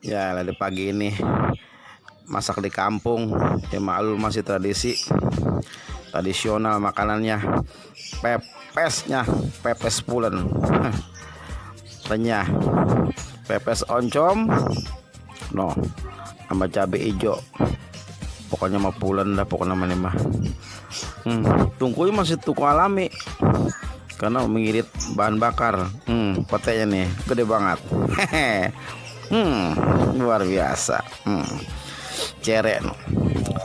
Ya, lagi pagi ini masak di kampung. Ya maklum masih tradisional makanannya. Pepes pulen. Renyah. Pepes oncom. No, sama cabai hijau. Pokoknya mah pulen dah pokoknya mah. Tungkunya masih tuku alami. Karena mengirit bahan bakar. Petenya nih gede banget. Luar biasa. Cere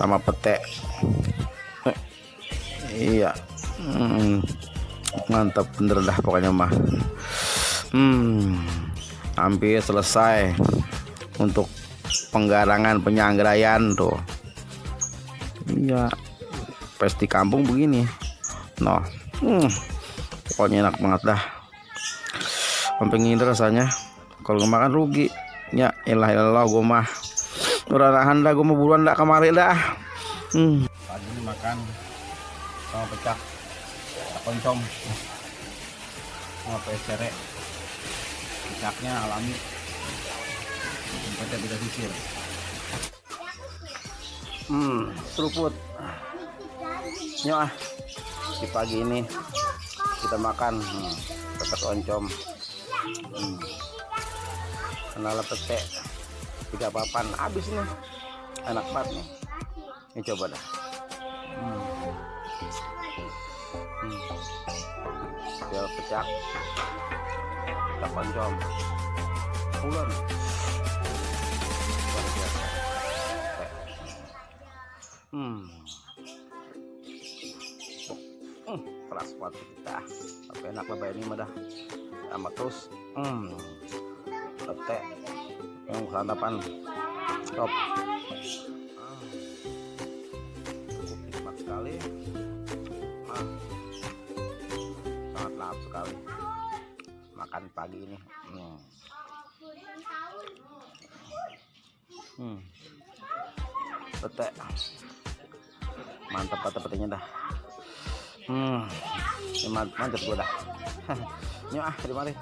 sama pete. Iya. Mantap bener dah pokoknya mah. Hampir selesai untuk penggarangan penyanggraian tuh. Iya. Pes di kampung begini. No. Pokoknya enak banget dah. Sampai ngiler rasanya. Kalau makan rugi. Ya ilah gue mah udah nahan dah, gue mau buruan dah kemari dah. Pagi ini makan sama pecak oncom sama pesere. Pecaknya alami, tempatnya bisa sisir. Seruput. Nyok di pagi ini kita makan pecak oncom. Kenal pete 3 papan habis nih, enak banget nih. Ini coba dah. Biar pecak oncom pulen luar biasa. Keras banget kita, tapi enak lah ini mah dah. Sama terus pete yang santapan top. Cukup nikmat sekali. Sangat lahap sekali makan pagi ini. Pete mantap kata petenya dah. Mantap gua dah. Nyok di mari.